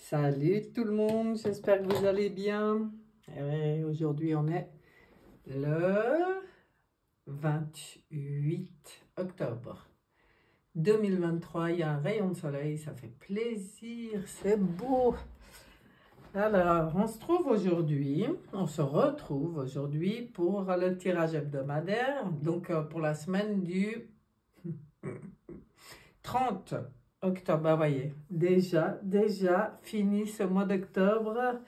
Salut tout le monde, j'espère que vous allez bien. Aujourd'hui on est le 28 octobre 2023. Il y a un rayon de soleil, ça fait plaisir, c'est beau. Alors, on se retrouve aujourd'hui pour le tirage hebdomadaire, donc pour la semaine du 30 octobre. Bah, voyez, déjà fini ce mois d'octobre.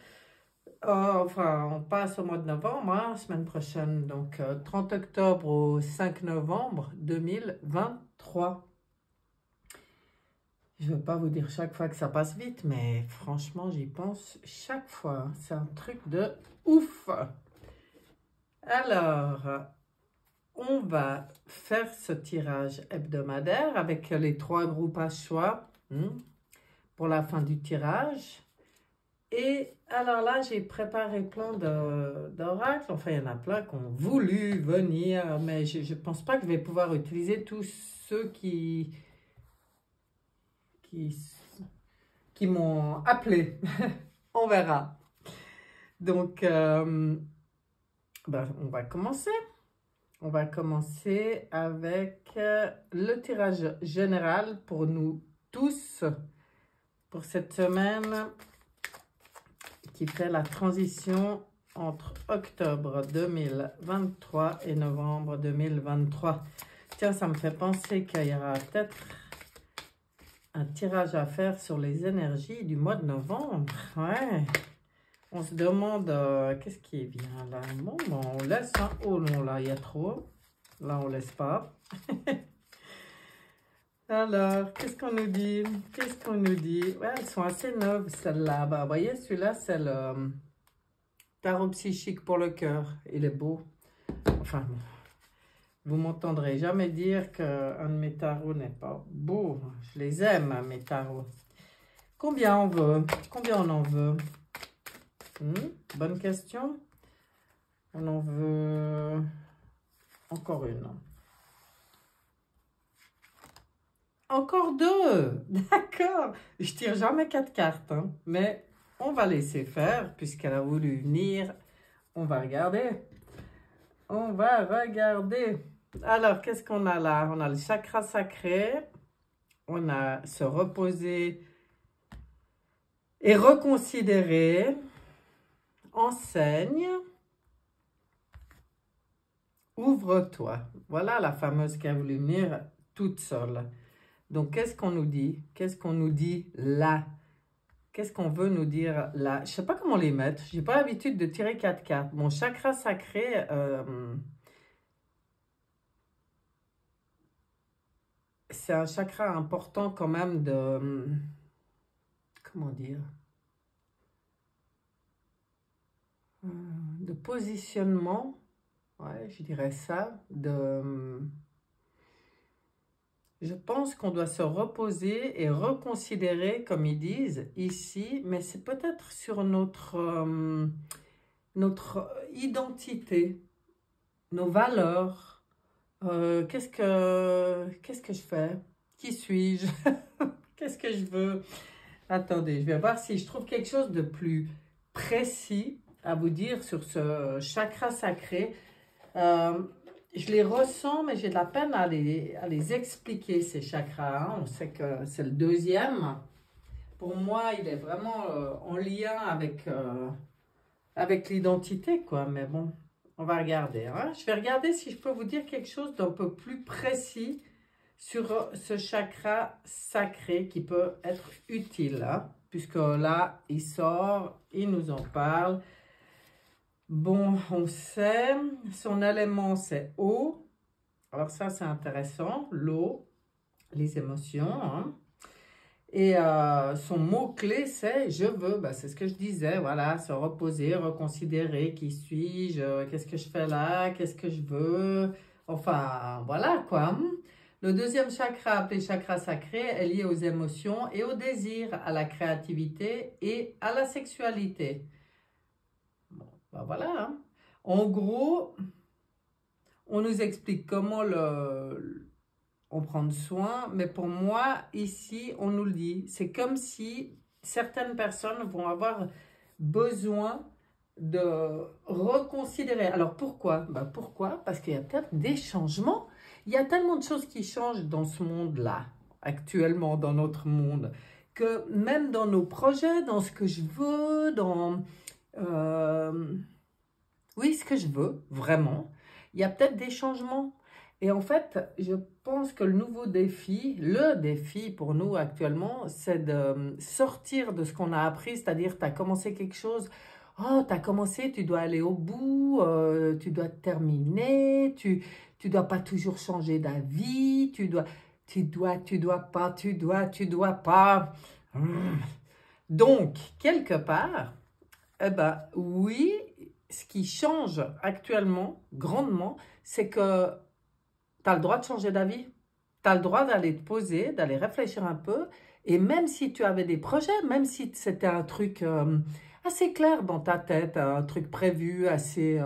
Enfin, on passe au mois de novembre, hein, semaine prochaine, donc 30 octobre au 5 novembre 2023. Je ne veux pas vous dire chaque fois que ça passe vite, mais franchement, j'y pense chaque fois. C'est un truc de ouf. Alors, on va faire ce tirage hebdomadaire avec les 3 groupes à choix pour la fin du tirage. Et alors là, j'ai préparé plein d'oracles. Enfin, il y en a plein qui ont voulu venir, mais je ne pense pas que je vais pouvoir utiliser tous ceux qui m'ont appelé. On verra. Donc, on va commencer. On va commencer avec le tirage général pour nous tous pour cette semaine qui fait la transition entre octobre 2023 et novembre 2023. Tiens, ça me fait penser qu'il y aura peut-être un tirage à faire sur les énergies du mois de novembre. Ouais. On se demande qu'est-ce qui vient là. Bon, on laisse. Hein. Oh non, là, il y a trop. Là, on laisse pas. Alors, qu'est-ce qu'on nous dit? Qu'est-ce qu'on nous dit? Ouais, elles sont assez neuves, celles-là. Bah, vous voyez, celui-là, c'est le tarot psychique pour le cœur. Il est beau. Enfin, vous m'entendrez jamais dire qu'un de mes tarots n'est pas beau. Je les aime, mes tarots. Combien on veut? Combien on en veut? Bonne question. On en veut encore une. Encore 2. D'accord. Je tire jamais 4 cartes, hein, mais on va laisser faire puisqu'elle a voulu venir. On va regarder. On va regarder. Alors, qu'est-ce qu'on a là? On a le chakra sacré. On a se reposer et reconsidérer. Enseigne. Ouvre-toi. Voilà la fameuse qui a voulu venir toute seule. Donc, qu'est-ce qu'on nous dit? Qu'est-ce qu'on nous dit là? Qu'est-ce qu'on veut nous dire là? Je ne sais pas comment les mettre. Je n'ai pas l'habitude de tirer 4 cartes. Mon chakra sacré, c'est un chakra important quand même de... Comment dire? De positionnement. Ouais, je dirais ça. Je pense qu'on doit se reposer et reconsidérer, comme ils disent ici, mais c'est peut-être sur notre identité, nos valeurs. Qu'est-ce que je fais? Qui suis-je? Qu'est-ce que je veux? Attendez, je vais voir si je trouve quelque chose de plus précis à vous dire sur ce chakra sacré. Je les ressens, mais j'ai de la peine à les expliquer, ces chakras. Hein. On sait que c'est le deuxième. Pour moi, il est vraiment en lien avec l'identité, quoi. Mais bon, on va regarder. Hein. Je vais regarder si je peux vous dire quelque chose d'un peu plus précis sur ce chakra sacré qui peut être utile. Hein, puisque là, il sort, il nous en parle. Bon, on sait, son élément c'est eau. Alors ça, c'est intéressant, l'eau, les émotions. Hein. Et son mot-clé, c'est « je veux ». Ben, c'est ce que je disais, voilà, se reposer, reconsidérer qui suis-je, qu'est-ce que je fais là, qu'est-ce que je veux. Enfin, voilà quoi. Le deuxième chakra, appelé chakra sacré, est lié aux émotions et au désir, à la créativité et à la sexualité. Bon, ben voilà. Hein. En gros, on nous explique comment on prend soin, mais pour moi, ici, on nous le dit. C'est comme si certaines personnes vont avoir besoin de reconsidérer. Alors pourquoi? Ben pourquoi? Parce qu'il y a peut-être des changements. Il y a tellement de choses qui changent dans ce monde-là, actuellement dans notre monde, que même dans nos projets, dans ce que je veux, dans oui, ce que je veux, vraiment, il y a peut-être des changements. Et en fait, je pense que le défi pour nous actuellement, c'est de sortir de ce qu'on a appris, c'est-à-dire tu as commencé quelque chose, oh, tu as commencé, tu dois aller au bout, tu dois terminer, tu dois pas toujours changer d'avis, tu dois pas. Hum. Donc, quelque part, eh ben oui, ce qui change actuellement, grandement, c'est que tu as le droit de changer d'avis. Tu as le droit d'aller te poser, d'aller réfléchir un peu. Et même si tu avais des projets, même si c'était un truc assez clair dans ta tête, un truc prévu, assez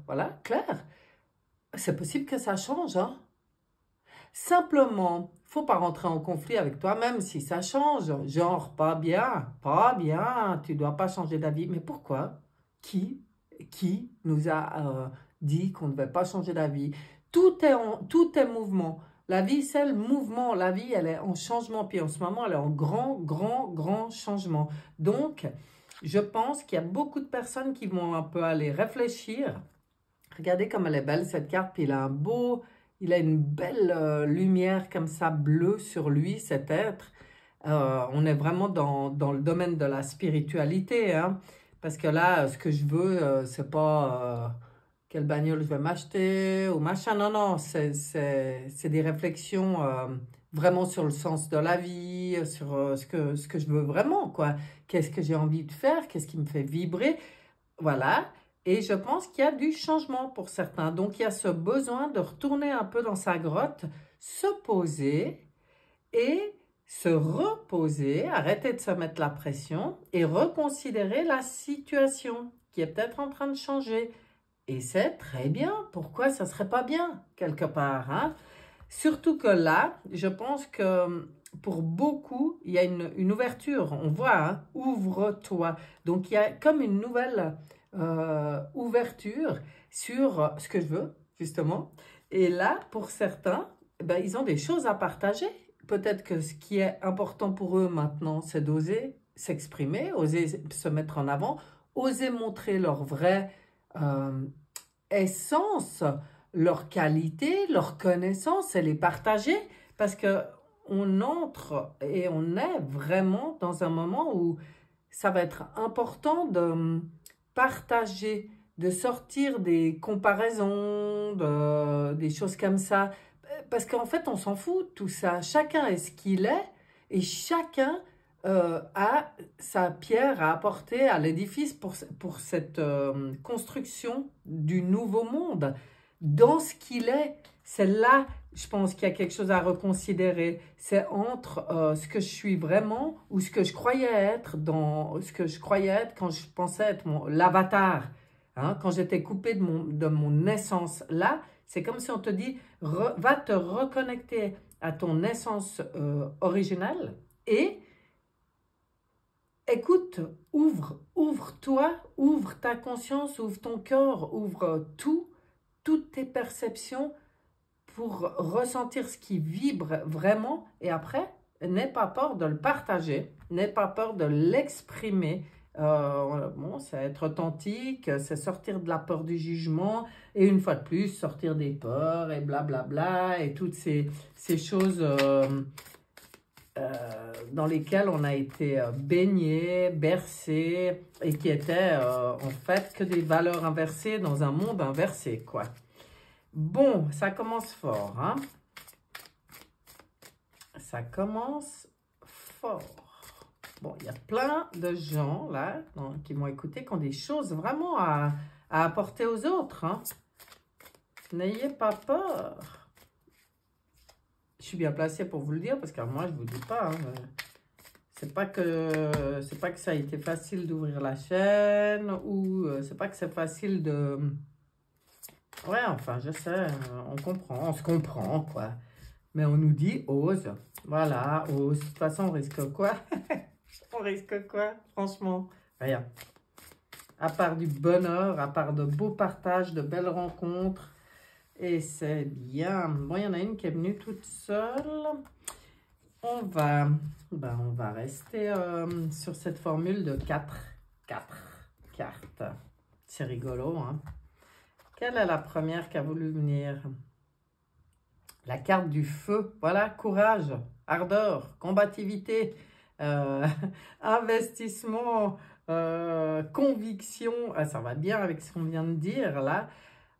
voilà, clair, c'est possible que ça change. Hein. Simplement, faut pas rentrer en conflit avec toi-même si ça change. Genre, pas bien, tu dois pas changer d'avis. Mais pourquoi? Qui nous a dit qu'on ne devait pas changer d'avis? Tout est mouvement. La vie, c'est le mouvement. La vie, elle est en changement. Puis en ce moment, elle est en grand changement. Donc, je pense qu'il y a beaucoup de personnes qui vont un peu aller réfléchir. Regardez comme elle est belle, cette carte. Puis il a une belle lumière comme ça, bleue sur lui, cet être. On est vraiment dans le domaine de la spiritualité, hein. Parce que là, ce que je veux, c'est pas quelle bagnole je vais m'acheter ou machin. Non, non, c'est des réflexions vraiment sur le sens de la vie, sur ce que je veux vraiment, quoi. Qu'est-ce que j'ai envie de faire? Qu'est-ce qui me fait vibrer? Voilà. Et je pense qu'il y a du changement pour certains. Donc, il y a ce besoin de retourner un peu dans sa grotte, se poser et se reposer, arrêter de se mettre la pression et reconsidérer la situation qui est peut-être en train de changer. Et c'est très bien. Pourquoi ça ne serait pas bien, quelque part, hein? Surtout que là, je pense que pour beaucoup, il y a une ouverture. On voit, hein, ouvre-toi. Donc, il y a comme une nouvelle ouverture sur ce que je veux, justement. Et là, pour certains, ben, ils ont des choses à partager. Peut-être que ce qui est important pour eux maintenant, c'est d'oser s'exprimer, oser se mettre en avant, oser montrer leur vraie essence, leur qualité, leur connaissance et les partager. Parce que on entre et on est vraiment dans un moment où ça va être important de partager, de sortir des comparaisons, des choses comme ça. Parce qu'en fait, on s'en fout de tout ça. Chacun est ce qu'il est et chacun a sa pierre à apporter à l'édifice pour cette construction du nouveau monde. Dans ce qu'il est, c'est là, je pense qu'il y a quelque chose à reconsidérer. C'est entre ce que je suis vraiment ou ce que je croyais être, dans ce que je croyais être quand je pensais être l'avatar. Hein, quand j'étais coupée de mon essence. Là, c'est comme si on te dit, va te reconnecter à ton essence originale et écoute, ouvre-toi, ouvre ta conscience, ouvre ton cœur, ouvre toutes tes perceptions pour ressentir ce qui vibre vraiment. Et après, n'aie pas peur de le partager, n'aie pas peur de l'exprimer. Bon, c'est être authentique, c'est sortir de la peur du jugement et une fois de plus, sortir des peurs et blablabla et toutes ces choses dans lesquelles on a été baigné, bercé et qui étaient en fait que des valeurs inversées dans un monde inversé, quoi. Bon, ça commence fort, hein. Ça commence fort. Bon, il y a plein de gens, là, qui m'ont écouté, qui ont des choses vraiment à apporter aux autres, hein. N'ayez pas peur. Je suis bien placée pour vous le dire, parce que moi, je ne vous dis pas, hein. C'est pas que ça a été facile d'ouvrir la chaîne, ou c'est pas que c'est facile de... Ouais, enfin, je sais, on se comprend, quoi. Mais on nous dit, ose. Voilà, ose. De toute façon, on risque quoi? On risque quoi, franchement? Rien. À part du bonheur, à part de beaux partages, de belles rencontres. Et c'est bien. Bon, il y en a une qui est venue toute seule. On va rester sur cette formule de 4 cartes. C'est rigolo, hein? Quelle est la première qui a voulu venir? La carte du feu. Voilà, courage, ardeur, combativité, investissement, conviction. Ah, ça va bien avec ce qu'on vient de dire là.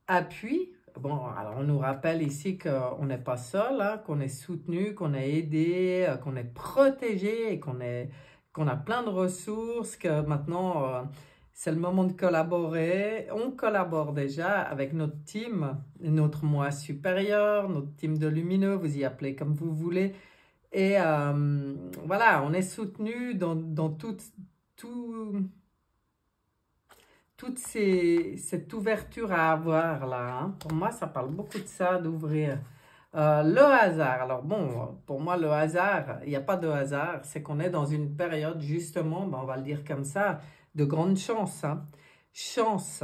Appui. Bon, alors on nous rappelle ici qu'on n'est pas seul, hein, qu'on est soutenu, qu'on est aidé, qu'on est protégé et qu'on a plein de ressources, que maintenant c'est le moment de collaborer. On collabore déjà avec notre team, notre moi supérieur, notre team de lumineux, vous y appelez comme vous voulez. Et voilà, on est soutenu dans toute cette ouverture à avoir là, hein. Pour moi, ça parle beaucoup de ça, d'ouvrir. Le hasard. Alors bon, pour moi, le hasard, il n'y a pas de hasard. C'est qu'on est dans une période, justement, ben, on va le dire comme ça, de grande chance, hein. Chance.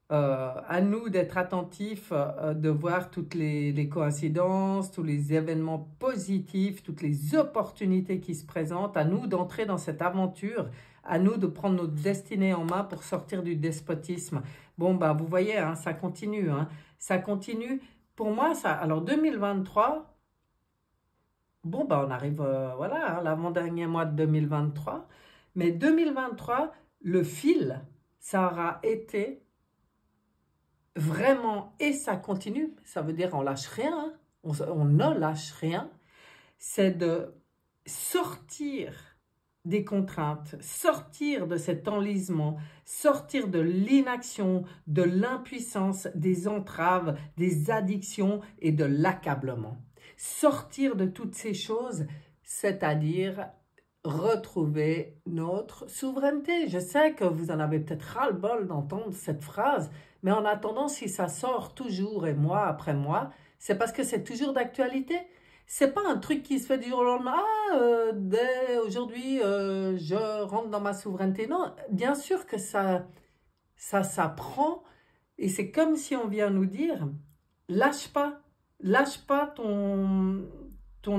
À nous d'être attentifs, de voir toutes les coïncidences, tous les événements positifs, toutes les opportunités qui se présentent, à nous d'entrer dans cette aventure, à nous de prendre notre destinée en main pour sortir du despotisme. Bon, bah, vous voyez, hein, ça continue, hein, ça continue. Pour moi, ça, alors 2023, bon, bah, on arrive, voilà, hein, l'avant-dernier mois de 2023, mais 2023, le fil, ça aura été vraiment, et ça continue, ça veut dire on lâche rien, hein, on ne lâche rien, c'est de sortir des contraintes, sortir de cet enlisement, sortir de l'inaction, de l'impuissance, des entraves, des addictions et de l'accablement. Sortir de toutes ces choses, c'est-à-dire retrouver notre souveraineté. Je sais que vous en avez peut-être ras-le-bol d'entendre cette phrase, mais en attendant, si ça sort toujours et mois après mois, c'est parce que c'est toujours d'actualité. C'est pas un truc qui se fait du jour au lendemain. Ah, dès aujourd'hui, je rentre dans ma souveraineté. Non, bien sûr que ça s'apprend. Et c'est comme si on vient nous dire, lâche pas ton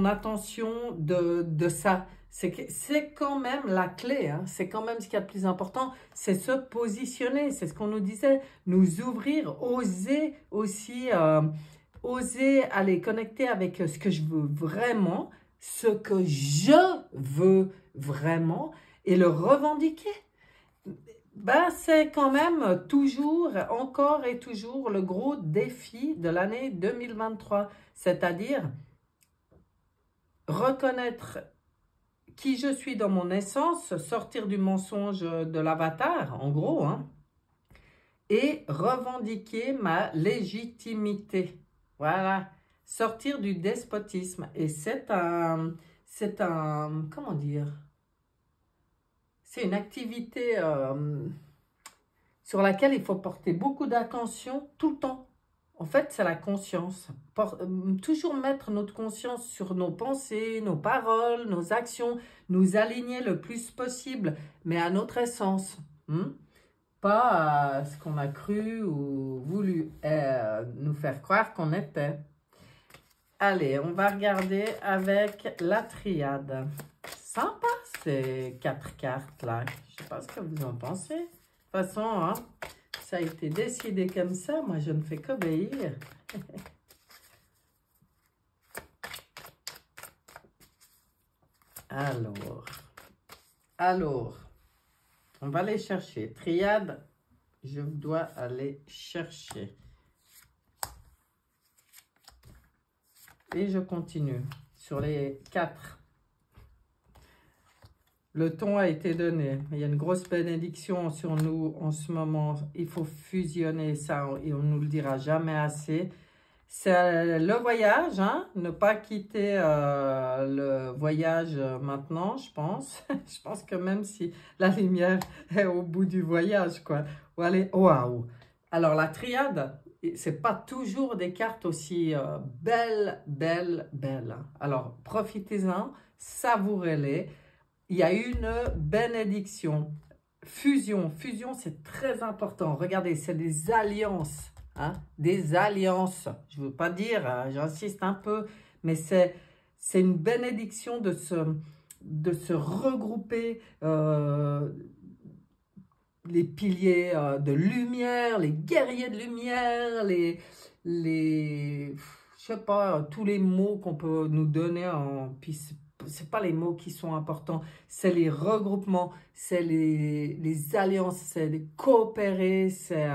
attention de ça. C'est quand même la clé, hein. C'est quand même ce qu'il y a de plus important, c'est se positionner, c'est ce qu'on nous disait, nous ouvrir, oser aussi, oser aller connecter avec ce que je veux vraiment, ce que je veux vraiment et le revendiquer. Ben, c'est quand même toujours, encore et toujours le gros défi de l'année 2023, c'est-à-dire reconnaître qui je suis dans mon essence, sortir du mensonge de l'avatar, en gros, hein, et revendiquer ma légitimité. Voilà, sortir du despotisme. Et c'est comment dire, c'est une activité sur laquelle il faut porter beaucoup d'attention tout le temps. En fait, c'est la conscience. Toujours mettre notre conscience sur nos pensées, nos paroles, nos actions, nous aligner le plus possible, mais à notre essence. Pas à ce qu'on a cru ou voulu nous faire croire qu'on était. Allez, on va regarder avec la triade. Sympa ces 4 cartes là. Je ne sais pas ce que vous en pensez. De toute façon, hein, ça a été décidé comme ça. Moi, je ne fais qu'obéir. Alors, on va aller chercher. Triade, je dois aller chercher. Et je continue sur les 4. Le ton a été donné. Il y a une grosse bénédiction sur nous en ce moment. Il faut fusionner ça et on ne nous le dira jamais assez. C'est le voyage, hein? Ne pas quitter le voyage maintenant, je pense. Je pense que même si la lumière est au bout du voyage, quoi. Waouh! Alors, la triade, c'est pas toujours des cartes aussi belles. Alors, profitez-en, savourez-les. il y a une bénédiction. Fusion, fusion, c'est très important. Regardez, c'est des alliances, hein, des alliances. Je ne veux pas dire, j'insiste un peu, mais c'est une bénédiction de se regrouper, les piliers de lumière, les guerriers de lumière, je sais pas, tous les mots qu'on peut nous donner, puis c'est pas les mots qui sont importants, c'est les regroupements, c'est les alliances, c'est les coopérer, c'est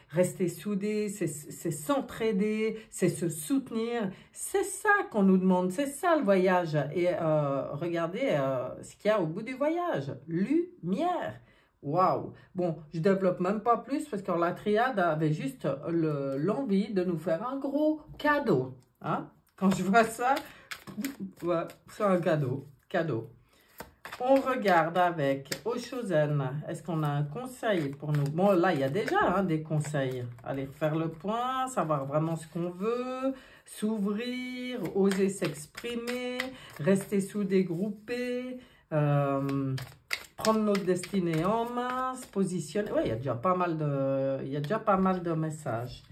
rester soudés, c'est s'entraider, c'est se soutenir. C'est ça qu'on nous demande, c'est ça le voyage. Et regardez ce qu'il y a au bout du voyage, lumière. Waouh! Bon, je développe même pas plus parce que la triade avait juste l'envie de nous faire un gros cadeau. Hein? Quand je vois ça, ouais, c'est un cadeau. Cadeau. On regarde avec Oshozen. Est-ce qu'on a un conseil pour nous? Bon, là, il y a déjà des conseils. Allez, faire le point, savoir vraiment ce qu'on veut, s'ouvrir, oser s'exprimer, rester soudé, groupé, prendre notre destinée en main, se positionner. Oui, il y a déjà pas mal de messages.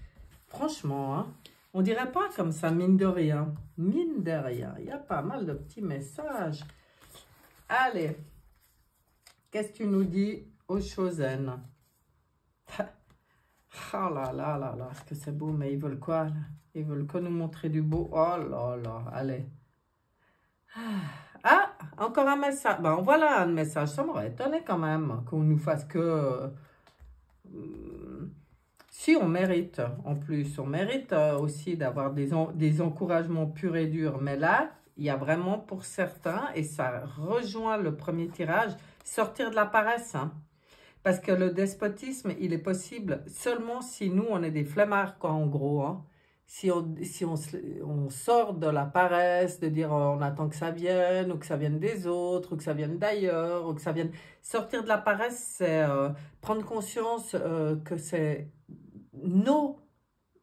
Franchement, hein, on dirait pas comme ça, mine de rien. Mine de rien, il y a pas mal de petits messages. Allez, qu'est-ce que tu nous dis, Oshozen? Oh là là là là, est-ce que c'est beau, mais ils veulent quoi, là? Ils veulent que nous montrer du beau. Oh là là, allez. Ah, encore un message. Ben, voilà un message. Ça m'aurait étonné quand même qu'on nous fasse que... si on mérite, en plus, on mérite aussi d'avoir des encouragements purs et durs. Mais là, il y a vraiment pour certains, et ça rejoint le premier tirage, sortir de la paresse. Hein. Parce que le despotisme, il est possible seulement si nous, on est des flemmards, quoi, en gros. Hein. Si on sort de la paresse, de dire on attend que ça vienne, ou que ça vienne des autres, ou que ça vienne d'ailleurs, ou que ça vienne... Sortir de la paresse, c'est prendre conscience que c'est nos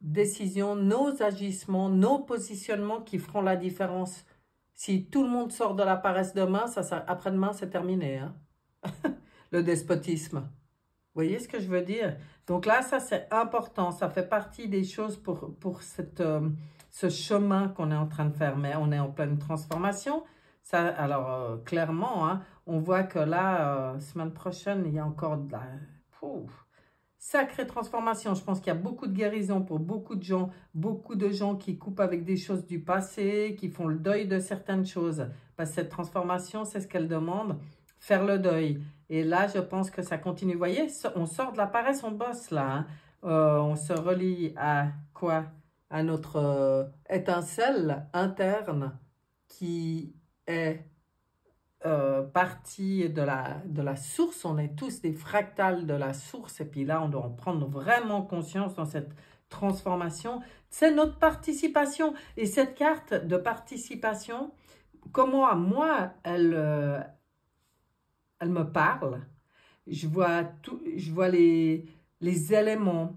décisions, nos agissements, nos positionnements qui feront la différence. Si tout le monde sort de la paresse demain, après-demain, c'est terminé. Hein? Le despotisme. Vous voyez ce que je veux dire? Donc là, ça, c'est important. Ça fait partie des choses pour ce chemin qu'on est en train de faire. Mais on est en pleine transformation. Ça, alors, clairement, hein, on voit que là, semaine prochaine, il y a encore de la... sacrée transformation. Je pense qu'il y a beaucoup de guérison pour beaucoup de gens qui coupent avec des choses du passé, qui font le deuil de certaines choses. Parce que cette transformation, c'est ce qu'elle demande, faire le deuil. Et là, je pense que ça continue. Vous voyez, on sort de la paresse, on bosse là. Hein. On se relie à quoi? À notre étincelle interne qui est partie de la source. On est tous des fractales de la source. Et puis là, on doit en prendre vraiment conscience dans cette transformation. C'est notre participation. Et cette carte de participation, comment moi, elle me parle. Je vois les éléments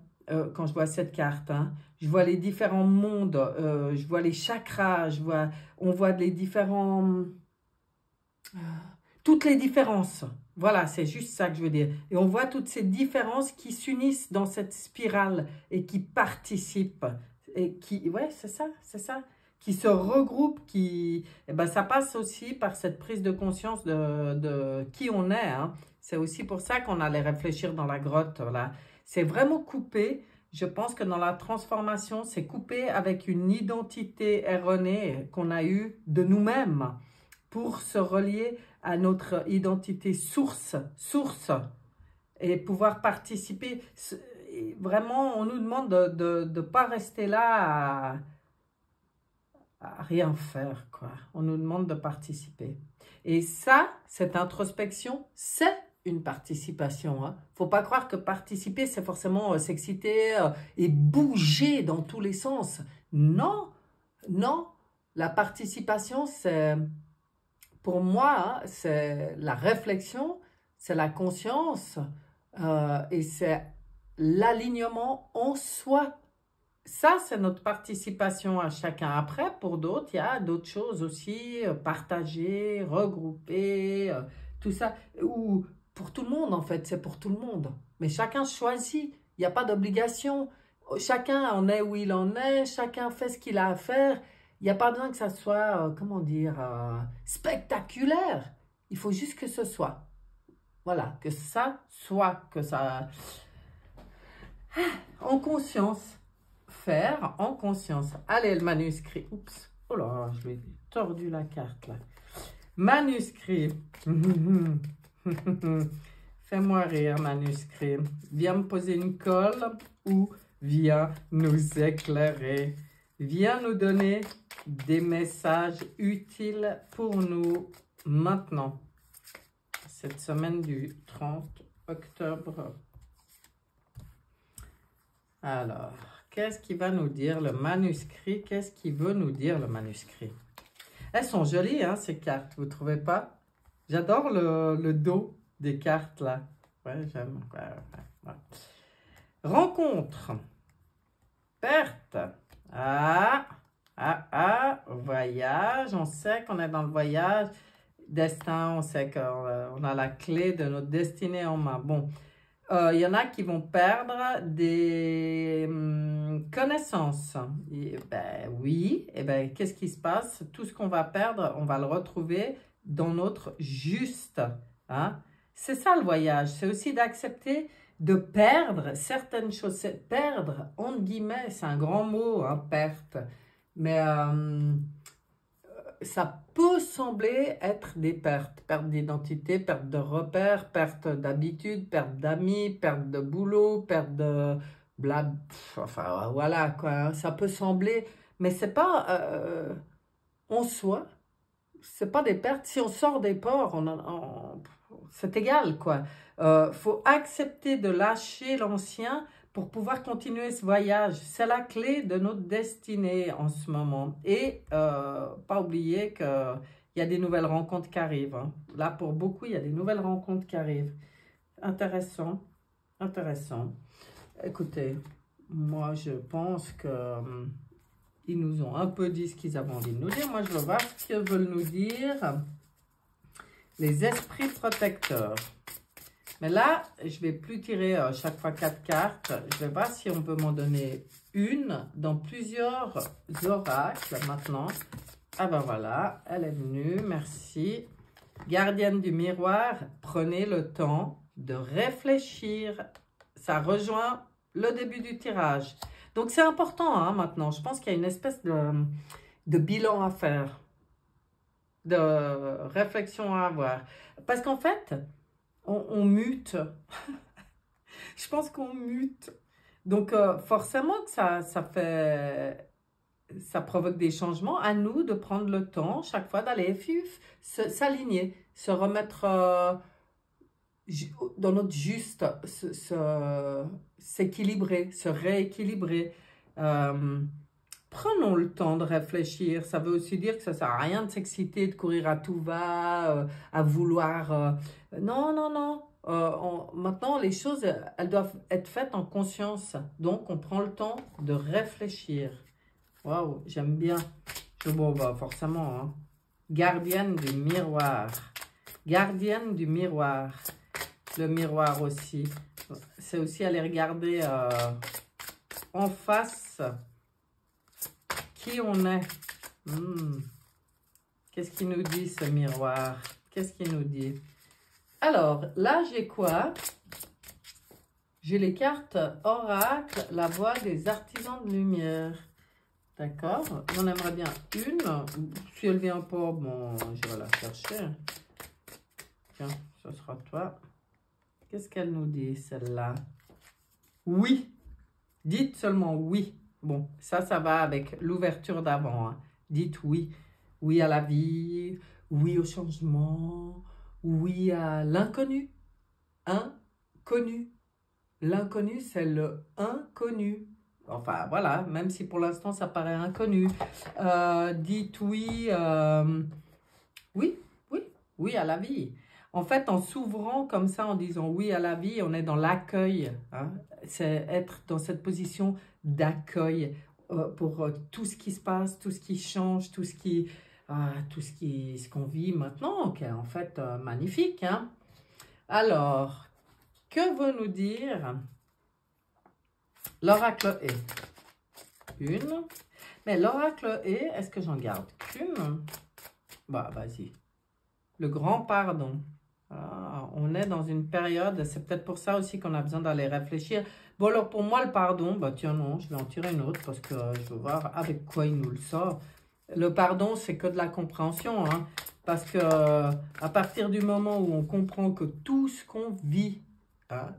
quand je vois cette carte. Hein. Je vois les différents mondes, je vois les chakras, on voit les différents... toutes les différences. Voilà, c'est juste ça que je veux dire. Et on voit toutes ces différences qui s'unissent dans cette spirale et qui participent. Et qui, ouais, c'est ça. Qui se regroupent, eh ben, ça passe aussi par cette prise de conscience de qui on est. Hein. C'est aussi pour ça qu'on allait réfléchir dans la grotte. Là. C'est vraiment coupé. Je pense que dans la transformation, c'est coupé avec une identité erronée qu'on a eue de nous-mêmes pour se relier à notre identité source, et pouvoir participer. Vraiment, on nous demande de ne pas rester là à rien faire, quoi. On nous demande de participer. Et ça, cette introspection, c'est une participation. Hein. Faut pas croire que participer, c'est forcément s'exciter et bouger dans tous les sens. Non, non. La participation, c'est, pour moi, hein, c'est la réflexion, c'est la conscience et c'est l'alignement en soi. Ça, c'est notre participation à chacun. Après, pour d'autres, il y a d'autres choses aussi, partager, regrouper, tout ça, ou pour tout le monde en fait, c'est pour tout le monde. Mais chacun choisit, il n'y a pas d'obligation. Chacun en est où il en est, chacun fait ce qu'il a à faire. Il n'y a pas besoin que ça soit, comment dire, spectaculaire. Il faut juste que ce soit. Voilà, que ça soit, que ça... En conscience. Faire en conscience. Allez, le manuscrit. Oups. Oh là, je lui ai tordu la carte là. Manuscrit. Fais-moi rire, manuscrit. Viens me poser une colle ou viens nous éclairer. Viens nous donner des messages utiles pour nous maintenant. Cette semaine du 30 octobre. Alors, qu'est-ce qu'il va nous dire le manuscrit? Qu'est-ce qu'il veut nous dire le manuscrit? Elles sont jolies, hein, ces cartes, vous ne trouvez pas? J'adore le dos des cartes, là. Ouais, j'aime. Ouais. Rencontre. Perte. Voyage. On sait qu'on est dans le voyage. Destin, on sait qu'on a la clé de notre destinée en main. Bon, il y en a qui vont perdre des connaissances. Et, ben oui, et ben qu'est-ce qui se passe? Tout ce qu'on va perdre, on va le retrouver dans notre juste. Hein? C'est ça le voyage, c'est aussi d'accepter de perdre certaines choses. Perdre, entre guillemets, c'est un grand mot, hein, perte. Mais ça peut sembler être des pertes. Perte d'identité, perte de repères, perte d'habitude, perte d'amis, perte de boulot, perte de blab. Enfin, voilà, quoi. Ça peut sembler, mais c'est pas en soi. C'est pas des pertes. Si on sort des ports, c'est égal, quoi. Faut accepter de lâcher l'ancien pour pouvoir continuer ce voyage. C'est la clé de notre destinée en ce moment. Et pas oublier qu'il y a des nouvelles rencontres qui arrivent. Hein. Là, pour beaucoup, il y a des nouvelles rencontres qui arrivent. Intéressant, intéressant. Écoutez, moi, je pense que... ils nous ont un peu dit ce qu'ils avaient envie de nous dire. Moi, je veux voir ce qu'ils veulent nous dire. Les esprits protecteurs. Mais là, je ne vais plus tirer chaque fois 4 cartes. Je vais voir si on peut m'en donner une dans plusieurs oracles maintenant. Ah ben voilà, elle est venue, merci. Gardienne du miroir, prenez le temps de réfléchir. Ça rejoint le début du tirage. Donc, c'est important hein, maintenant. Je pense qu'il y a une espèce de bilan à faire, de réflexion à avoir. Parce qu'en fait, on mute. Je pense qu'on mute. Donc, forcément que ça provoque des changements. À nous de prendre le temps, chaque fois, d'aller s'aligner, se remettre dans notre juste, s'équilibrer, se rééquilibrer. Prenons le temps de réfléchir. Ça veut aussi dire que ça ne sert à rien de s'exciter, de courir à tout va, à vouloir... non, non, non. Maintenant, les choses, elles doivent être faites en conscience. Donc, on prend le temps de réfléchir. Waouh, j'aime bien. Bon, bah, forcément. Hein. Gardienne du miroir. Gardienne du miroir. Le miroir aussi. C'est aussi aller regarder en face qui on est. Qu'est-ce qu'il nous dit ce miroir? Qu'est-ce qu'il nous dit? Alors, là, j'ai quoi? J'ai les cartes oracle, la voix des artisans de lumière. D'accord? On aimerait bien une. Si elle vient pas, bon, j'irai la chercher. Tiens, ce sera toi. Qu'est-ce qu'elle nous dit, celle-là? Oui. Dites seulement oui. Bon, ça va avec l'ouverture d'avant. Hein. Dites oui. Oui à la vie, oui au changement, oui à l'inconnu. Inconnu. L'inconnu, c'est le inconnu. Enfin, voilà, même si pour l'instant, ça paraît inconnu. Dites oui, oui à la vie. En fait, en s'ouvrant comme ça, en disant oui à la vie, on est dans l'accueil. Hein? C'est être dans cette position d'accueil pour tout ce qui se passe, tout ce qui change, tout ce qui... tout ce qu'on vit maintenant, qui est en fait magnifique. Hein? Alors, que veut nous dire l'oracle est une? Mais l'oracle est-ce que j'en garde qu'une? Bah, vas-y. Le grand pardon. On est dans une période, c'est peut-être pour ça aussi qu'on a besoin d'aller réfléchir. Bon, alors pour moi, le pardon, bah tiens, non, je vais en tirer une autre parce que je veux voir avec quoi il nous le sort. Le pardon, c'est que de la compréhension, hein, parce que à partir du moment où on comprend que tout ce qu'on vit, hein,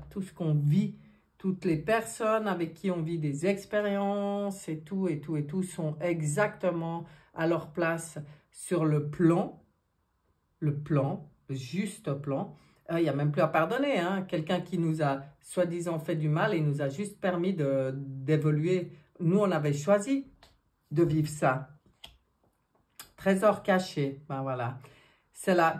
tout ce qu'on vit, toutes les personnes avec qui on vit des expériences et tout, sont exactement à leur place sur le juste plan. Il n'y a même plus à pardonner. Hein? Quelqu'un qui nous a soi-disant fait du mal et nous a juste permis d'évoluer. Nous, on avait choisi de vivre ça. Trésor caché, ben voilà.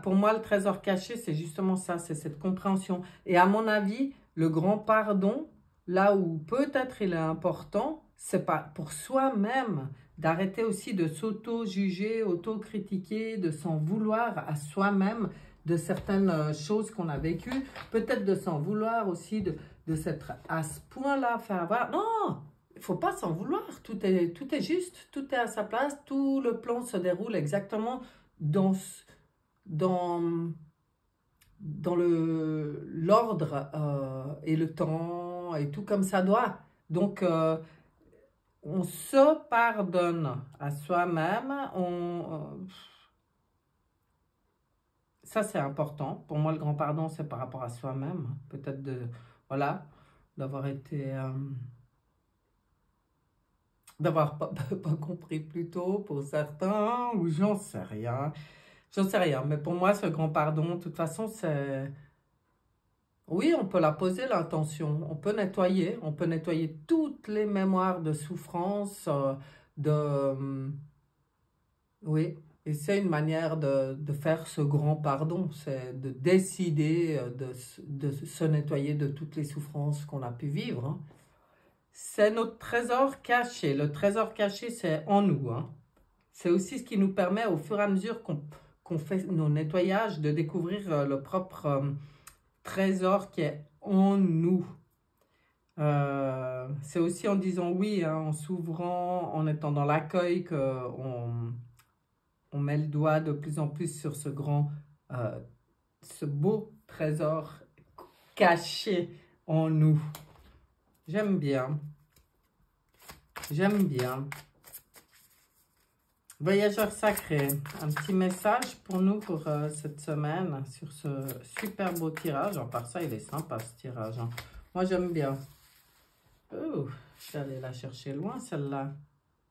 Pour moi, le trésor caché, c'est justement ça, c'est cette compréhension. Et à mon avis, le grand pardon, là où peut-être il est important, c'est pas pour soi-même, d'arrêter aussi de s'auto-juger, auto-critiquer, de s'en vouloir à soi-même de certaines choses qu'on a vécues, peut-être de s'en vouloir aussi, de s'être à ce point-là fait avoir. Non, il ne faut pas s'en vouloir, tout est juste, tout est à sa place, tout le plan se déroule exactement dans l'ordre et le temps et tout comme ça doit. Donc, on se pardonne à soi-même. Ça, c'est important. Pour moi, le grand pardon, c'est par rapport à soi-même. Peut-être voilà, d'avoir été... d'avoir pas compris plus tôt pour certains, ou j'en sais rien. J'en sais rien, mais pour moi, ce grand pardon, de toute façon, c'est... Oui, on peut la poser, l'intention. On peut nettoyer toutes les mémoires de souffrance, oui, et c'est une manière de faire ce grand pardon, c'est de décider de se nettoyer de toutes les souffrances qu'on a pu vivre. Hein. C'est notre trésor caché. Le trésor caché, c'est en nous. Hein. C'est aussi ce qui nous permet, au fur et à mesure qu'on fait nos nettoyages, de découvrir le propre trésor qui est en nous. C'est aussi en disant oui, hein, en s'ouvrant, en étant dans l'accueil, qu'on met le doigt de plus en plus sur ce beau trésor caché en nous. J'aime bien. J'aime bien. Voyageur sacré, un petit message pour nous pour cette semaine sur ce super beau tirage. En part ça, il est sympa ce tirage. Hein. Moi, j'aime bien. Oh, je vais aller la chercher loin celle-là.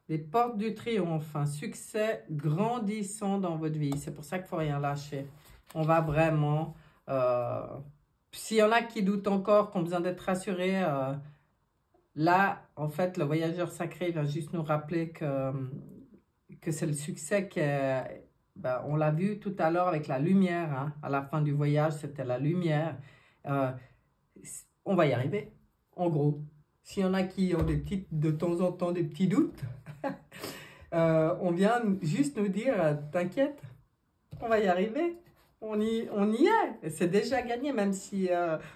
Les portes du triomphe, un succès grandissant dans votre vie. C'est pour ça qu'il ne faut rien lâcher. On va vraiment... S'il y en a qui doutent encore, qui ont besoin d'être rassurés, là, en fait, le voyageur sacré va juste nous rappeler que c'est le succès on l'a vu tout à l'heure avec la lumière. Hein. À la fin du voyage, c'était la lumière. On va y arriver, en gros. S'il y en a qui ont de temps en temps des petits doutes, on vient juste nous dire, t'inquiète, on va y arriver. On y est. C'est déjà gagné, même si,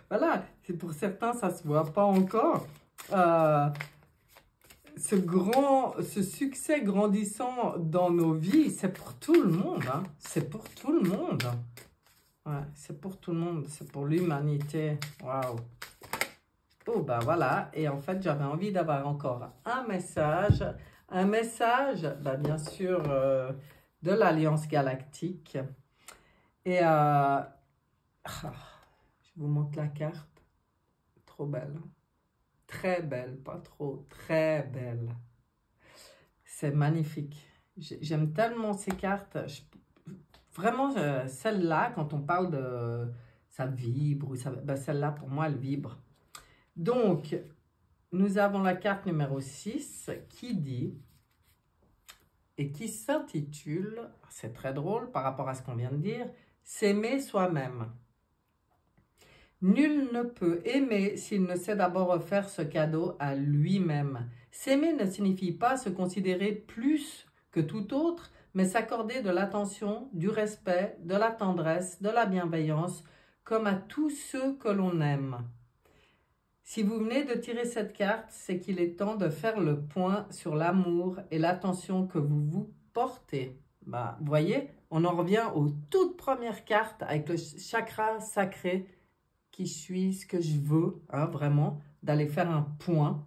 voilà, pour certains, ça ne se voit pas encore. Ce succès grandissant dans nos vies, c'est pour tout le monde. Hein. C'est pour tout le monde. Ouais, c'est pour tout le monde. C'est pour l'humanité. Waouh. Oh, ben voilà. Et en fait, j'avais envie d'avoir encore un message. Un message, ben, bien sûr, de l'Alliance Galactique. Et je vous montre la carte. Trop belle. Très belle, pas trop, très belle. C'est magnifique. J'aime tellement ces cartes. Vraiment, celle-là, quand on parle de... Ça vibre, ben celle-là, pour moi, elle vibre. Donc, nous avons la carte numéro 6 qui dit, et qui s'intitule, c'est très drôle par rapport à ce qu'on vient de dire, « S'aimer soi-même ». Nul ne peut aimer s'il ne sait d'abord offrir ce cadeau à lui-même. S'aimer ne signifie pas se considérer plus que tout autre, mais s'accorder de l'attention, du respect, de la tendresse, de la bienveillance, comme à tous ceux que l'on aime. Si vous venez de tirer cette carte, c'est qu'il est temps de faire le point sur l'amour et l'attention que vous vous portez. Bah, vous voyez, on en revient aux toutes premières cartes avec le chakra sacré, qui suis ce que je veux, hein, vraiment, d'aller faire un point.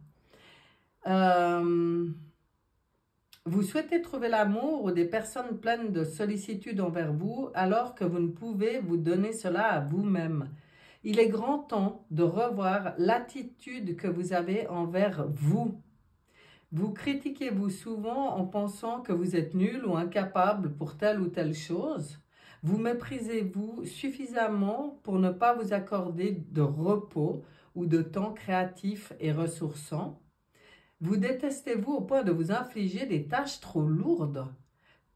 Vous souhaitez trouver l'amour ou des personnes pleines de sollicitude envers vous, alors que vous ne pouvez vous donner cela à vous-même. Il est grand temps de revoir l'attitude que vous avez envers vous. Vous critiquez-vous souvent en pensant que vous êtes nul ou incapable pour telle ou telle chose. Vous méprisez-vous suffisamment pour ne pas vous accorder de repos ou de temps créatif et ressourçant. Vous détestez-vous au point de vous infliger des tâches trop lourdes.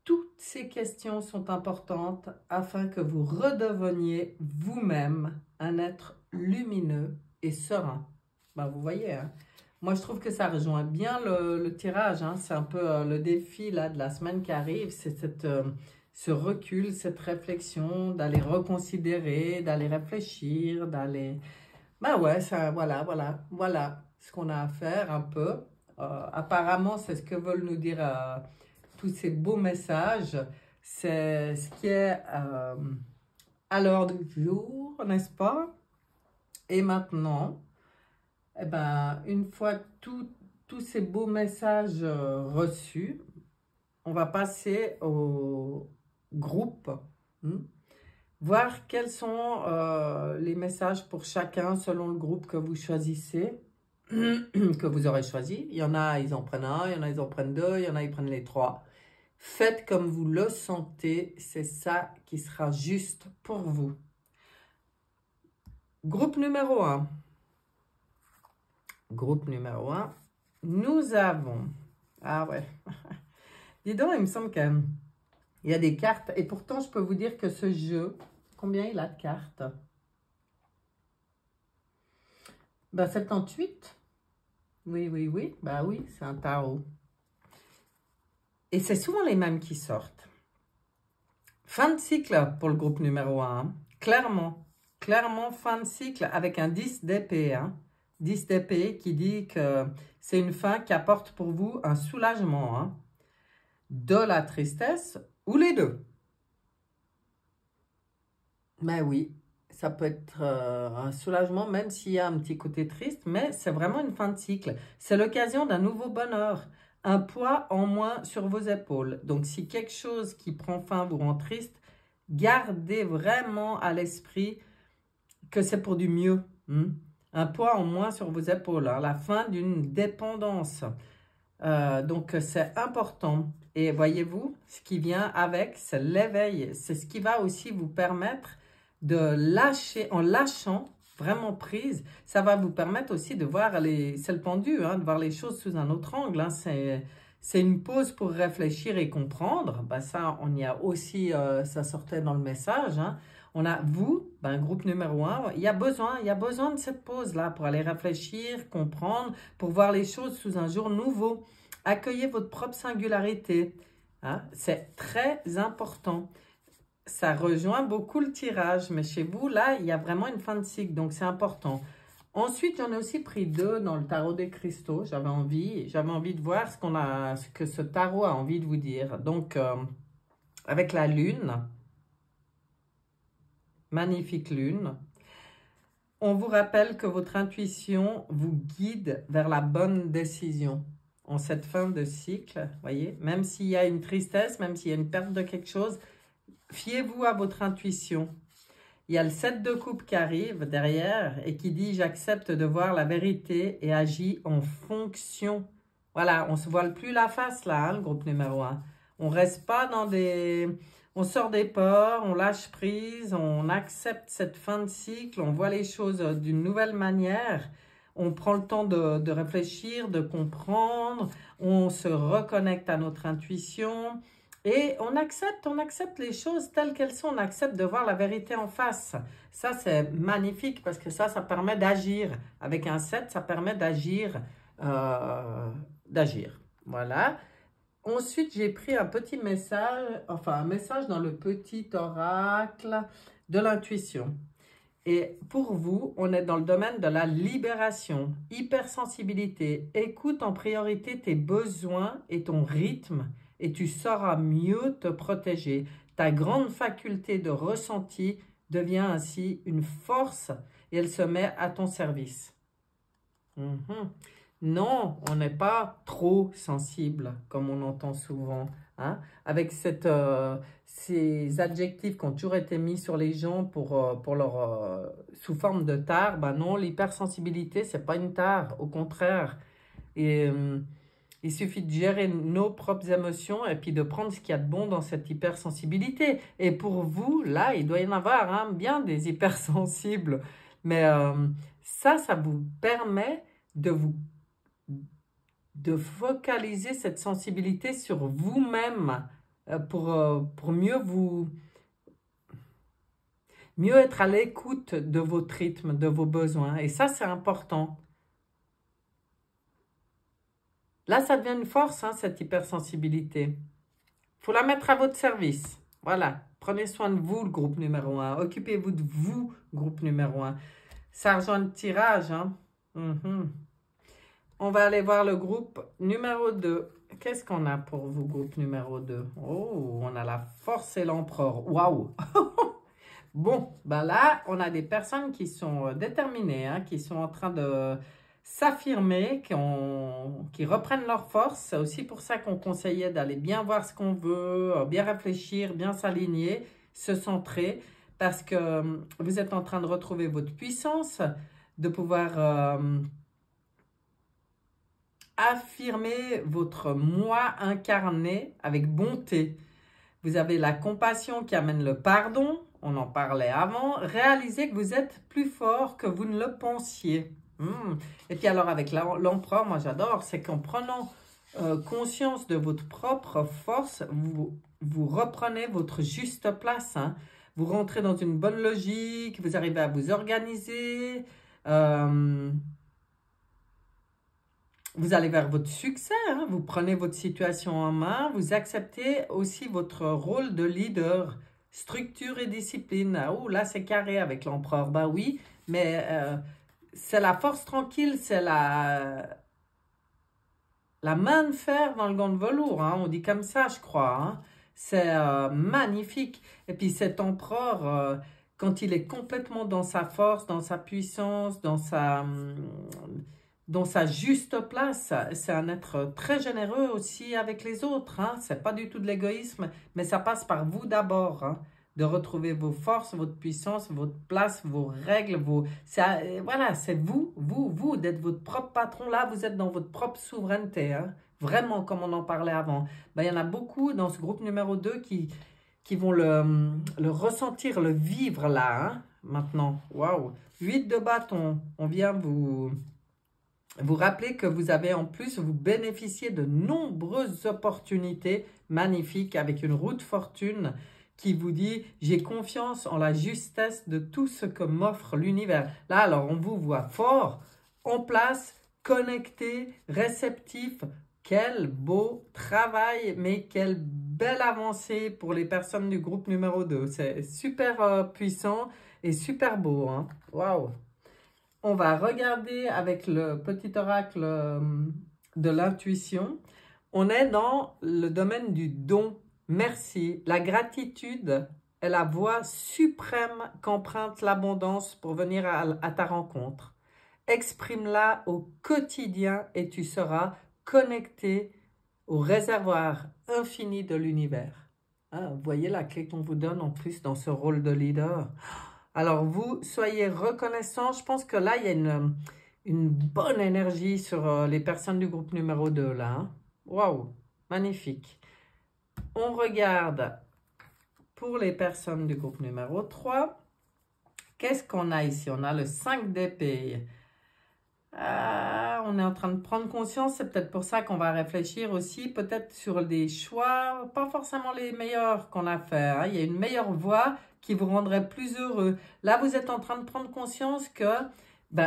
Toutes ces questions sont importantes afin que vous redeveniez vous-même un être lumineux et serein. Ben, vous voyez, hein? Moi je trouve que ça rejoint bien le tirage, hein? C'est un peu le défi là, de la semaine qui arrive, c'est ce recul, cette réflexion, d'aller reconsidérer, d'aller réfléchir, d'aller... Ben ouais, ça, voilà ce qu'on a à faire un peu. Apparemment, c'est ce que veulent nous dire tous ces beaux messages. C'est ce qui est à l'ordre du jour, n'est-ce pas? Et maintenant, eh ben, une fois tous ces beaux messages reçus, on va passer au groupe. Voir quels sont les messages pour chacun selon le groupe que vous choisissez, que vous aurez choisi. Il y en a, ils en prennent un, il y en a, ils en prennent deux, il y en a, ils prennent les trois. Faites comme vous le sentez, c'est ça qui sera juste pour vous. Groupe numéro 1. Groupe numéro 1, nous avons... Ah ouais, dis donc, il me semble qu'il y a des cartes. Et pourtant, je peux vous dire que ce jeu, combien il a de cartes? Ben, 78. Oui. Bah oui, c'est un tarot. Et c'est souvent les mêmes qui sortent. Fin de cycle pour le groupe numéro 1. Clairement, fin de cycle avec un 10 d'épée. 10 d'épée qui dit que c'est une fin qui apporte pour vous un soulagement. De la tristesse ou les deux. Mais oui, ça peut être un soulagement même s'il y a un petit côté triste, mais c'est vraiment une fin de cycle. C'est l'occasion d'un nouveau bonheur, un poids en moins sur vos épaules. Donc si quelque chose qui prend fin vous rend triste, gardez vraiment à l'esprit que c'est pour du mieux. Un poids en moins sur vos épaules, la fin d'une dépendance. Donc c'est important. Et voyez-vous, ce qui vient avec, c'est l'éveil. C'est ce qui va aussi vous permettre de lâcher, en lâchant vraiment prise, ça va vous permettre aussi de voir c'est le pendu, de voir les choses sous un autre angle. C'est une pause pour réfléchir et comprendre. Ben ça, on y a aussi, ça sortait dans le message. On a vous, groupe numéro 1, il y a besoin de cette pause-là pour aller réfléchir, comprendre, pour voir les choses sous un jour nouveau. Accueillez votre propre singularité. C'est très important. Ça rejoint beaucoup le tirage, mais chez vous, là, il y a vraiment une fin de cycle, donc c'est important. Ensuite, j'en ai aussi pris 2 dans le tarot des cristaux. J'avais envie de voir ce que ce tarot a envie de vous dire. Donc, avec la lune, magnifique lune, on vous rappelle que votre intuition vous guide vers la bonne décision. En cette fin de cycle, voyez, même s'il y a une tristesse, même s'il y a une perte de quelque chose, fiez-vous à votre intuition. Il y a le 7 de coupe qui arrive derrière et qui dit « J'accepte de voir la vérité et agis en fonction ». Voilà, on ne se voile plus la face là, le groupe numéro 1. On ne reste pas dans des... On sort des peurs, on lâche prise, on accepte cette fin de cycle, on voit les choses d'une nouvelle manière. On prend le temps de réfléchir, de comprendre, on se reconnecte à notre intuition et on accepte les choses telles qu'elles sont, on accepte de voir la vérité en face. Ça, c'est magnifique parce que ça permet d'agir. Avec un 7, ça permet d'agir. Voilà. Ensuite, j'ai pris un petit message, enfin un message dans le petit oracle de l'intuition. Et pour vous, on est dans le domaine de la libération, hypersensibilité. Écoute en priorité tes besoins et ton rythme et tu sauras mieux te protéger. Ta grande faculté de ressenti devient ainsi une force et elle se met à ton service. Non, on n'est pas trop sensible, comme on entend souvent. Hein? Avec ces adjectifs qui ont toujours été mis sur les gens pour leur, sous forme de tare, ben non, l'hypersensibilité, c'est pas une tare, au contraire. Et, il suffit de gérer nos propres émotions et puis de prendre ce qu'il y a de bon dans cette hypersensibilité. Et pour vous, là, il doit y en avoir hein, bien des hypersensibles. Mais ça vous permet de focaliser cette sensibilité sur vous-même pour mieux être à l'écoute de votre rythme, de vos besoins. Et ça, c'est important. Là, ça devient une force, hein, cette hypersensibilité. Il faut la mettre à votre service. Voilà. Prenez soin de vous, le groupe numéro 1. Occupez-vous de vous, groupe numéro 1. Ça rejoint le tirage. Hein. On va aller voir le groupe numéro 2. Qu'est-ce qu'on a pour vous, groupe numéro 2? Oh, on a la force et l'empereur. Waouh! Bon, ben là, on a des personnes qui sont déterminées, hein, qui sont en train de s'affirmer, qui reprennent leur force. C'est aussi pour ça qu'on conseillait d'aller bien voir ce qu'on veut, bien réfléchir, bien s'aligner, se centrer, parce que vous êtes en train de retrouver votre puissance, de pouvoir affirmer votre moi incarné avec bonté. Vous avez la compassion qui amène le pardon, on en parlait avant. Réalisez que vous êtes plus fort que vous ne le pensiez. Et puis alors avec l'empereur, moi j'adore, c'est qu'en prenant conscience de votre propre force, vous reprenez votre juste place. Hein. Vous rentrez dans une bonne logique, vous arrivez à vous organiser. Vous allez vers votre succès, hein? Vous prenez votre situation en main, vous acceptez aussi votre rôle de leader, structure et discipline. Oh, là, c'est carré avec l'empereur. Ben oui, mais c'est la force tranquille, c'est la main de fer dans le gant de velours. Hein? On dit comme ça, je crois. Hein? C'est magnifique. Et puis cet empereur, quand il est complètement dans sa force, dans sa puissance, dans sa juste place, c'est un être très généreux aussi avec les autres. Hein? Ce n'est pas du tout de l'égoïsme, mais ça passe par vous d'abord. Hein? De retrouver vos forces, votre puissance, votre place, vos règles. Voilà, c'est vous, d'être votre propre patron. Là, vous êtes dans votre propre souveraineté. Hein? Vraiment, comme on en parlait avant. Ben, il y en a beaucoup dans ce groupe numéro 2 qui vont le ressentir, le vivre là. Hein? Maintenant, waouh. 8 de bâton, on vient vous rappelez que vous avez en plus, vous bénéficiez de nombreuses opportunités magnifiques avec une roue de fortune qui vous dit « J'ai confiance en la justesse de tout ce que m'offre l'univers ». Là, alors, on vous voit fort, en place, connecté, réceptif. Quel beau travail, mais quelle belle avancée pour les personnes du groupe numéro 2. C'est super puissant et super beau. Hein? Waouh! On va regarder avec le petit oracle de l'intuition. On est dans le domaine du don. Merci. La gratitude est la voie suprême qu'emprunte l'abondance pour venir à ta rencontre. Exprime-la au quotidien et tu seras connecté au réservoir infini de l'univers. Hein, vous voyez la clé qu'on vous donne en plus dans ce rôle de leader. Alors, vous, soyez reconnaissants. Je pense que là, il y a une bonne énergie sur les personnes du groupe numéro 2, là. Hein. Waouh, magnifique. On regarde pour les personnes du groupe numéro 3. Qu'est-ce qu'on a ici? On a le 5 d'épée. On est en train de prendre conscience. C'est peut-être pour ça qu'on va réfléchir aussi, peut-être sur des choix, pas forcément les meilleurs qu'on a fait. Hein. Il y a une meilleure voie qui vous rendrait plus heureux. Là, vous êtes en train de prendre conscience que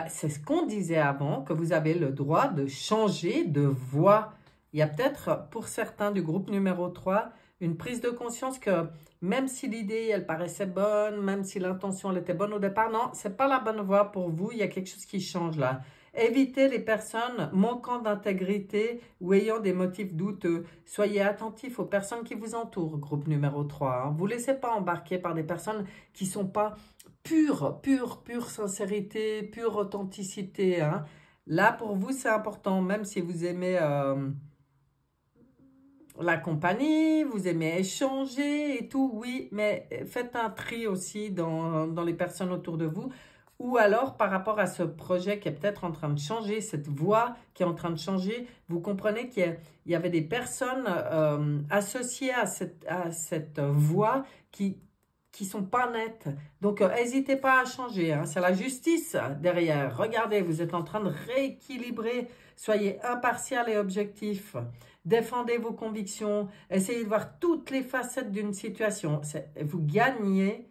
c'est ce qu'on disait avant, que vous avez le droit de changer de voie. il y a peut-être pour certains du groupe numéro 3 une prise de conscience que même si l'idée elle paraissait bonne, même si l'intention elle était bonne au départ, non, c'est pas la bonne voie pour vous, il y a quelque chose qui change là. Évitez les personnes manquant d'intégrité ou ayant des motifs douteux. Soyez attentifs aux personnes qui vous entourent, groupe numéro 3. Vous ne laissez pas embarquer par des personnes qui ne sont pas pure sincérité, pure authenticité. Hein. Là, pour vous, c'est important, même si vous aimez la compagnie, vous aimez échanger et tout, oui, mais faites un tri aussi dans les personnes autour de vous. Ou alors, par rapport à ce projet qui est peut-être en train de changer, cette voie qui est en train de changer, vous comprenez qu'il y avait des personnes associées à cette voie qui sont pas nettes. Donc, n'hésitez pas à changer. Hein. C'est la justice derrière. Regardez, vous êtes en train de rééquilibrer. Soyez impartial et objectif. Défendez vos convictions. Essayez de voir toutes les facettes d'une situation. Vous gagnerez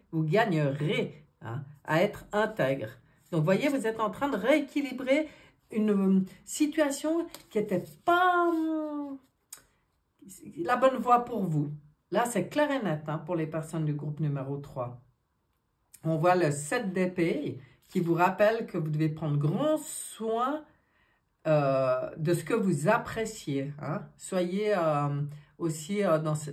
hein, à être intègre. Donc, vous voyez, vous êtes en train de rééquilibrer une situation qui n'était pas la bonne voie pour vous. Là, c'est clair et net hein, pour les personnes du groupe numéro 3. On voit le 7 d'épée qui vous rappelle que vous devez prendre grand soin de ce que vous appréciez. Hein. Soyez aussi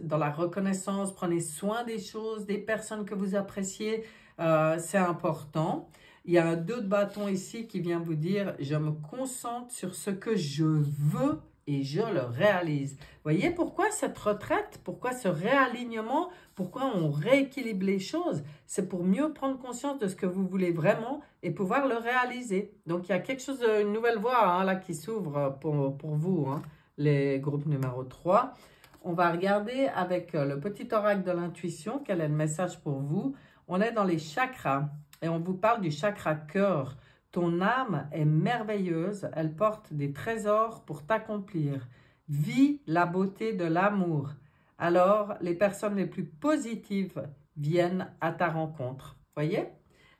dans la reconnaissance, prenez soin des choses, des personnes que vous appréciez, c'est important. Il y a un 2 de bâton ici qui vient vous dire « Je me concentre sur ce que je veux et je le réalise. » Voyez pourquoi cette retraite, pourquoi ce réalignement, pourquoi on rééquilibre les choses? C'est pour mieux prendre conscience de ce que vous voulez vraiment et pouvoir le réaliser. Donc, il y a quelque chose, une nouvelle voie hein, là qui s'ouvre pour vous, hein, les groupes numéro 3. On va regarder avec le petit oracle de l'intuition, quel est le message pour vous. On est dans les chakras et on vous parle du chakra cœur. Ton âme est merveilleuse, elle porte des trésors pour t'accomplir. Vis la beauté de l'amour. Alors, les personnes les plus positives viennent à ta rencontre. Voyez?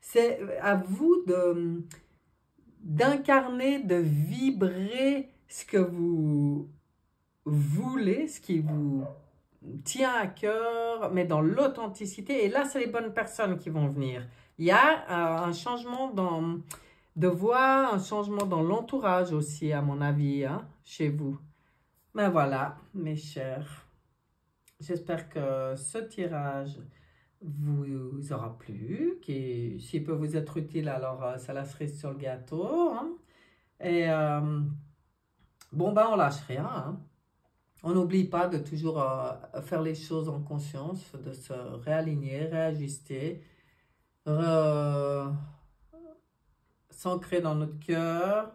C'est à vous d'incarner, de vibrer ce que vous voulez, ce qui vous tient à cœur, mais dans l'authenticité. Et là, c'est les bonnes personnes qui vont venir. Il y a un changement de voix, un changement dans l'entourage aussi, à mon avis, hein, chez vous. Mais voilà, mes chers, j'espère que ce tirage vous aura plu, s'il peut vous être utile, alors ça la cerise sur le gâteau. Hein. Et bon, ben on lâche rien. Hein. On n'oublie pas de toujours faire les choses en conscience, de se réaligner, réajuster, s'ancrer dans notre cœur,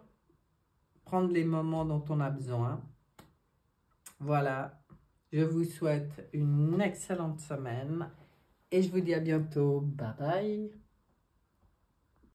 prendre les moments dont on a besoin. Voilà, je vous souhaite une excellente semaine et je vous dis à bientôt. Bye bye.